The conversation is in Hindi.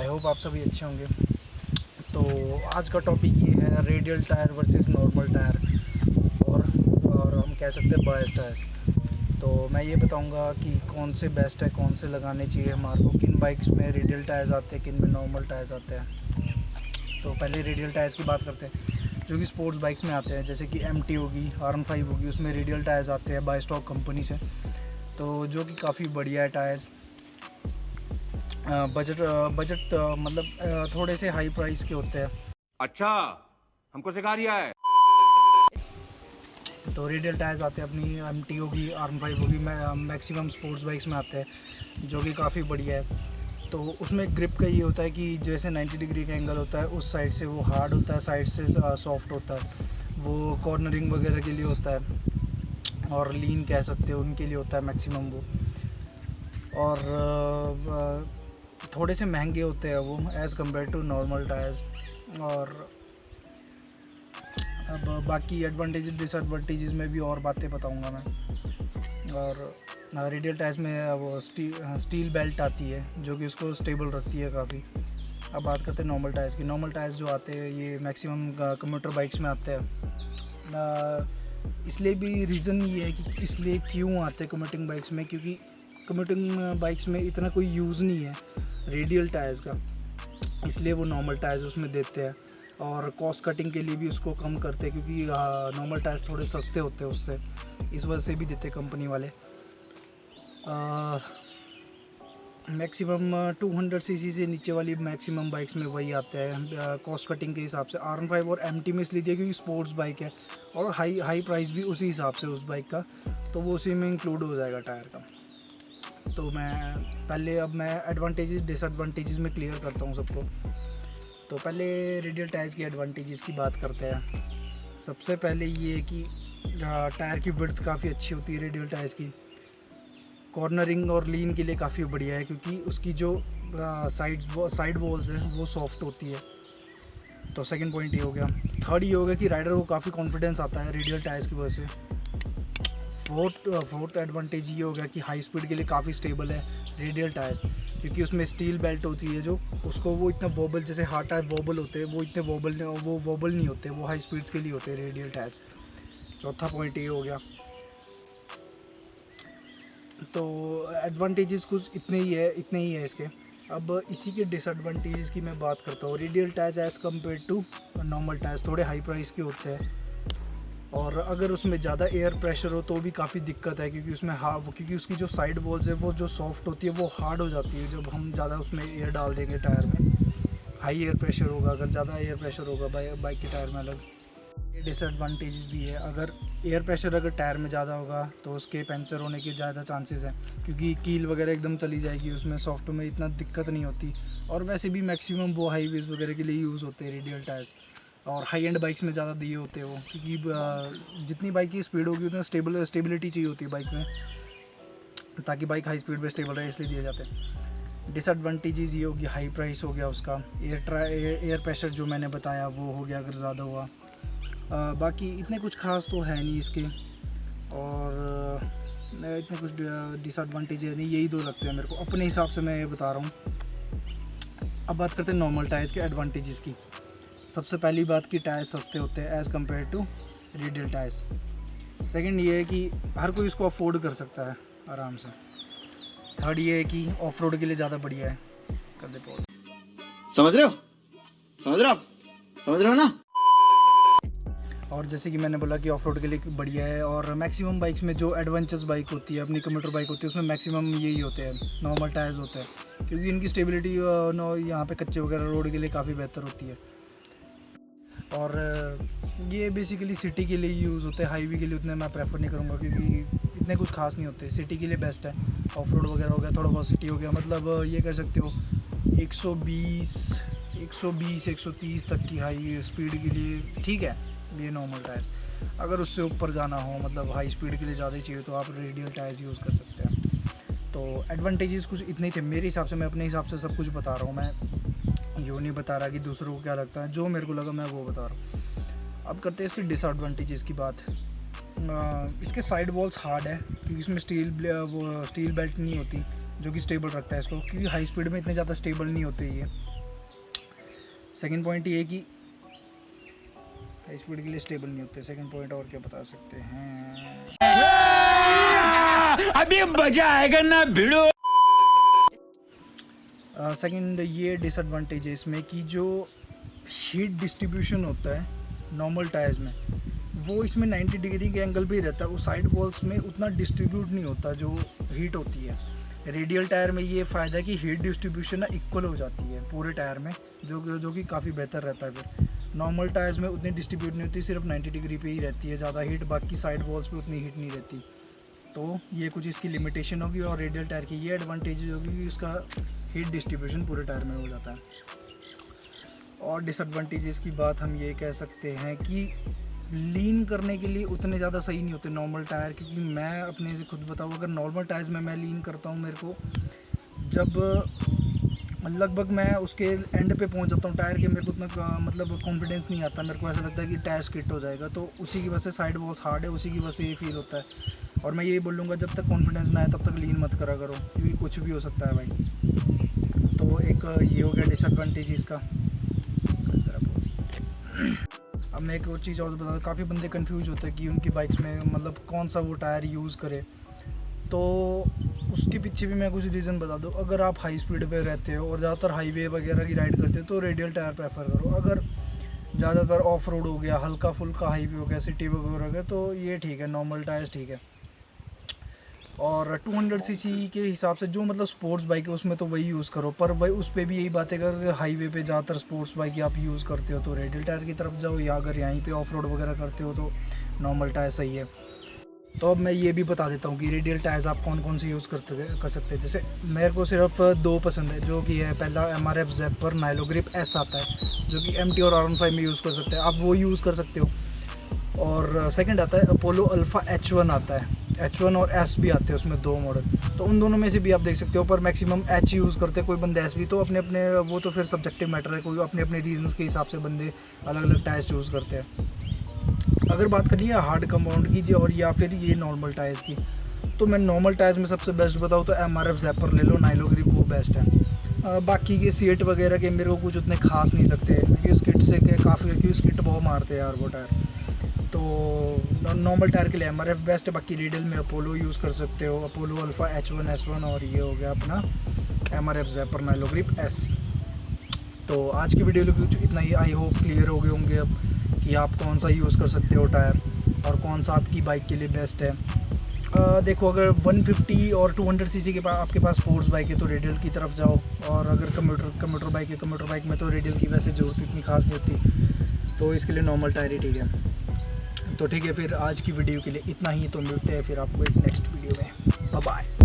आई होप आप सभी अच्छे होंगे। तो आज का टॉपिक ये है radial tyre versus normal tyre और हम कह सकते हैं बायस टायर्स। तो मैं ये बताऊंगा कि कौन से बेस्ट है, कौन से लगाने चाहिए हमारे को, किन बाइक्स में रेडियल टायर्स आते हैं, किन में नॉर्मल टायर्स आते हैं। तो पहले रेडियल टायर्स की बात करते हैं जो कि स्पोर्ट्स बाइक्स में आते हैं, जैसे कि MT होगी, R15 होगी, उसमें रेडियल टायर्स आते हैं बाय स्टॉक कंपनी से, तो जो कि काफ़ी बढ़िया है टायर्स। बजट मतलब थोड़े से हाई प्राइस के होते हैं। अच्छा, हमको सिखा रिया है। तो रेडियल टायर्स आते हैं अपनी MT होगी, R15 होगी, मैक्सिमम स्पोर्ट्स बाइक्स में आते हैं, जो कि काफ़ी बढ़िया है। तो उसमें ग्रिप का ये होता है कि जैसे 90 डिग्री का एंगल होता है, उस साइड से वो हार्ड होता है, साइड से सॉफ्ट होता है। वो कॉर्नरिंग वगैरह के लिए होता है और लीन कह सकते हो उनके लिए होता है मैक्सिमम वो। और थोड़े से महंगे होते हैं वो as compare to normal tyres. और अब बाकी एडवांटेजेस डिसएडवांटेजेस में भी और बातें बताऊंगा मैं। और रेडियल टायर्स में वो स्टील बेल्ट आती है जो कि उसको स्टेबल रखती है काफ़ी। अब बात करते हैं नॉर्मल टायर्स की। नॉर्मल टायर्स जो आते हैं ये मैक्सिमम कम्यूटर बाइक्स में आते हैं। इसलिए भी रीज़न ये है कि इसलिए क्यों आते हैं कम्यूटिंग बाइक्स में, क्योंकि कम्यूटिंग बाइक्स में इतना कोई यूज़ नहीं है रेडियल टायर्स का, इसलिए वो नॉर्मल टायर्स उसमें देते हैं। और कॉस्ट कटिंग के लिए भी उसको कम करते हैं, क्योंकि नॉर्मल टायर्स थोड़े सस्ते होते हैं उससे, इस वजह से भी देते कंपनी वाले। मैक्सिमम 200 सीसी से नीचे वाली मैक्सिमम बाइक्स में वही आते हैं कॉस्ट कटिंग के हिसाब से। R15 और MT में इसलिए दिया क्योंकि स्पोर्ट्स बाइक है और हाई प्राइस भी उसी हिसाब से उस बाइक का, तो वो उसी में इंक्लूड हो जाएगा टायर का। तो अब मैं एडवांटेजेस डिसएडवांटेजेस में क्लियर करता हूँ सबको। तो पहले रेडियल टायर्स की एडवांटेजेस की बात करते हैं। सबसे पहले ये है कि टायर की विड्थ काफ़ी अच्छी होती है रेडियल टायर्स की। कॉर्नरिंग और लीन के लिए काफ़ी बढ़िया है, क्योंकि उसकी जो साइड वॉल्स हैं वो सॉफ्ट होती है। तो सेकंड पॉइंट ये हो गया। थर्ड ये हो गया कि राइडर को काफ़ी कॉन्फिडेंस आता है रेडियल टायर्स की वजह से। फोर्थ एडवांटेज ये हो गया कि हाई स्पीड के लिए काफ़ी स्टेबल है रेडियल टायर्स, क्योंकि उसमें स्टील बेल्ट होती है जो उसको वो इतना वोबल, जैसे हार्ड टायर वोबल होते हैं, वो इतने वोबल नहीं होते, वो हाई स्पीड्स के लिए होते हैं रेडियल टायर्स। चौथा पॉइंट ये हो गया। तो एडवांटेजेस कुछ इतने ही है इसके। अब इसी के डिसएडवांटेजेस की मैं बात करता हूँ। Radial tyres as compare to normal tyres थोड़े हाई प्राइस के होते हैं, और अगर उसमें ज़्यादा एयर प्रेशर हो तो भी काफ़ी दिक्कत है, क्योंकि क्योंकि उसकी जो साइड वॉल्स है वो जो सॉफ्ट होती है वो हार्ड हो जाती है जब हम ज़्यादा उसमें एयर डाल देंगे टायर में। हाई एयर प्रेशर होगा, अगर ज़्यादा एयर प्रेशर होगा बाइक के टायर में अलग। ये डिसएडवांटेजेस भी है। अगर एयर प्रेशर अगर टायर में ज़्यादा होगा तो उसके पंचर होने के ज़्यादा चांसेस हैं, क्योंकि कील वगैरह एकदम चली जाएगी उसमें। सॉफ्ट में इतना दिक्कत नहीं होती, और वैसे भी मैक्सिमम वो हाईवेज वगैरह के लिए यूज़ होते हैं रेडियल टायर्स, और हाई एंड बाइक्स में ज़्यादा दिए होते हैं वो, क्योंकि जितनी बाइक की स्पीड होगी उतना स्टेबिलिटी चाहिए होती है बाइक में, ताकि बाइक हाई स्पीड पे स्टेबल रहे, इसलिए दिए जाते हैं। डिसएडवांटेजेस ये होगी, हाई प्राइस हो गया उसका, एयर प्रेशर जो मैंने बताया वो हो गया अगर ज़्यादा हुआ। बाकी इतने कुछ खास तो है नहीं इसके, और इतने कुछ डिसएडवांटेज नहीं, यही दो लगते हैं मेरे को अपने हिसाब से, मैं ये बता रहा हूँ। अब बात करते हैं नॉर्मल टायर्स के एडवांटेजेस की। सबसे पहली बात कि टायर सस्ते होते हैं as compare to radial tyres. Second ये है कि हर कोई इसको अफोर्ड कर सकता है आराम से। थर्ड ये है कि ऑफ रोड के लिए ज़्यादा बढ़िया है। कर दे पॉज। समझ रहे हो ना। और जैसे कि मैंने बोला कि ऑफ रोड के लिए बढ़िया है, और मैक्सिमम बाइक्स में जो एडवेंचर्स बाइक होती है, अपनी कम्यूटर बाइक होती है, उसमें मैक्सिमम यही होते हैं, नॉर्मल टायर्स होते हैं, क्योंकि इनकी स्टेबिलिटी यहाँ पे कच्चे वगैरह रोड के लिए काफ़ी बेहतर होती है। और ये बेसिकली सिटी के लिए यूज़ होते हैं, हाईवे के लिए उतने मैं प्रेफर नहीं करूँगा, क्योंकि इतने कुछ खास नहीं होते। सिटी के लिए बेस्ट है, ऑफ रोड वगैरह हो गया, थोड़ा बहुत सिटी हो गया, मतलब ये कर सकते हो 120 130 तक की हाई स्पीड के लिए ठीक है ये नॉर्मल टायर्स। अगर उससे ऊपर जाना हो, मतलब हाई स्पीड के लिए ज़्यादा चाहिए, तो आप रेडियल टायर्स यूज़ कर सकते हैं। तो एडवांटेजेस कुछ इतने ही थे मेरे हिसाब से, मैं अपने हिसाब से सब कुछ बता रहा हूँ, मैं यूँ नहीं बता रहा कि दूसरों को क्या लगता है, जो मेरे को लगा मैं वो बता रहा हूँ। अब करते हैं इसके डिसएडवांटेजेस की बात। इसके साइड वॉल्स हार्ड है क्योंकि इसमें स्टील बेल्ट नहीं होती जो कि स्टेबल रखता है इसको, क्योंकि हाई स्पीड में इतने ज़्यादा स्टेबल नहीं होते ये। सेकंड पॉइंट ये कि हाई स्पीड के लिए स्टेबल नहीं होते। सेकंड पॉइंट और क्या बता सकते हैं, अभी मजा आएगा ना भिड़ो। सेकंड ये डिसएडवांटेज है इसमें कि जो हीट डिस्ट्रीब्यूशन होता है नॉर्मल टायर्स में वो इसमें 90 डिग्री के एंगल पे ही रहता है, वो साइड वॉल्स में उतना डिस्ट्रीब्यूट नहीं होता जो हीट होती है। रेडियल टायर में ये फ़ायदा है कि हीट डिस्ट्रीब्यूशन ना इक्वल हो जाती है पूरे टायर में, जो कि काफ़ी बेहतर रहता है। फिर नॉर्मल टायर्स में उतनी डिस्ट्रीब्यूट नहीं होती, सिर्फ 90 डिग्री पे ही रहती है ज़्यादा हीट, बाकी साइड वॉल्स पे उतनी हीट नहीं रहती। तो ये कुछ इसकी लिमिटेशन होगी। और रेडियल टायर की ये एडवांटेज होगी कि उसका हीट डिस्ट्रीब्यूशन पूरे टायर में हो जाता है। और डिसएडवांटेजेस की बात हम ये कह सकते हैं कि लीन करने के लिए उतने ज़्यादा सही नहीं होते नॉर्मल टायर, क्योंकि मैं अपने से खुद बताऊँ, अगर नॉर्मल टायर्स में मैं लीन करता हूँ, मेरे को जब लगभग मैं उसके एंड पे पहुँच जाता हूँ टायर के, मेरे को उतना मतलब कॉन्फिडेंस नहीं आता, मेरे को ऐसा लगता है कि टायर स्किट हो जाएगा। तो उसी की वजह से साइड वॉल्स हार्ड है, उसी की वजह से ये फील होता है। और मैं यही बोलूँगा जब तक कॉन्फिडेंस ना आए तब तक लीन मत करा करो, क्योंकि कुछ भी हो सकता है भाई। तो एक ये हो गया डिसएडवांटेज इसका। अब मैं एक और चीज़ और बता दूँ, काफ़ी बंदे कंफ्यूज होते हैं कि उनकी बाइक्स में मतलब कौन सा वो टायर यूज़ करे, तो उसके पीछे भी मैं कुछ रीज़न बता दूँ। अगर आप हाई स्पीड पे रहते हो और ज़्यादातर हाईवे वगैरह की राइड करते हो तो रेडियल टायर प्रेफर करो। अगर ज़्यादातर ऑफ रोड हो गया, हल्का फुल्का हाईवे हो गया, सिटी वगैरह हो गया, तो ये ठीक है, नॉर्मल टायर्स ठीक है। और 200 सीसी के हिसाब से जो मतलब स्पोर्ट्स बाइक है उसमें तो वही यूज़ करो, पर भाई उस पर भी यही बात है, अगर हाईवे पे ज़्यादातर स्पोर्ट्स बाइक आप यूज़ करते हो तो रेडियल टायर की तरफ जाओ, या अगर यहीं पे ऑफ रोड वगैरह करते हो तो नॉर्मल टायर सही है। तो अब मैं ये भी बता देता हूँ कि रेडियल टायर्स आप कौन कौन से यूज़ कर सकते हैं। जैसे मेरे को सिर्फ 2 पसंद है, जो कि है पहला MRF ज़ेपर नाइलो ग्रिप S आता है, जो कि MT और R15 में यूज़ कर सकते हैं, आप वो यूज़ कर सकते हो। और सेकंड आता है अपोलो अल्फ़ा H1 आता है, H1 और S भी आते हैं उसमें 2 मॉडल, तो उन दोनों में से भी आप देख सकते हो, पर मैक्सिमम H यूज़ करते हैं, कोई बंदे S भी, तो अपने अपने वो तो फिर सब्जेक्टिव मैटर है, कोई अपने अपने रीजंस के हिसाब से बंदे अलग अलग टायर्स चूज़ करते हैं। अगर बात करिए हार्ड कंपाउंड की और या फिर ये नॉर्मल टायर्स की, तो मैं नॉर्मल टायर्स में सबसे बेस्ट बताऊँ तो MRF ज़ेपर ले लो, नाइलो ग्रिप वो बेस्ट है। बाकी के सीट वगैरह के मेरे को कुछ उतने खास नहीं लगते, क्योंकि स्किट से काफ़ी, क्योंकि स्किट बहुत मारते हैं यार वो टायर। तो नॉर्मल टायर के लिए MRF बेस्ट है। बाकी रेडियल में अपोलो यूज़ कर सकते हो, अपोलो अल्फ़ा H1 S1, और ये हो गया अपना MRF ज़ेपर नाइलो ग्रिप S। तो आज की वीडियो कुछ इतना ही, आई होप क्लियर हो गए होंगे अब कि आप कौन सा यूज़ कर सकते हो टायर और कौन सा आपकी बाइक के लिए बेस्ट है। देखो, अगर 150 और 200 सीसी के पास आपके पास स्पोर्ट्स बाइक है तो रेडियल की तरफ जाओ, और अगर कम्यूटर बाइक है, कम्यूटर बाइक में तो रेडियल की वैसे ज़रूरत इतनी खास नहीं होती, तो इसके लिए नॉर्मल टायर ही ठीक है। तो ठीक है, फिर आज की वीडियो के लिए इतना ही, तो मिलते हैं फिर आपको एक नेक्स्ट वीडियो में। Bye bye.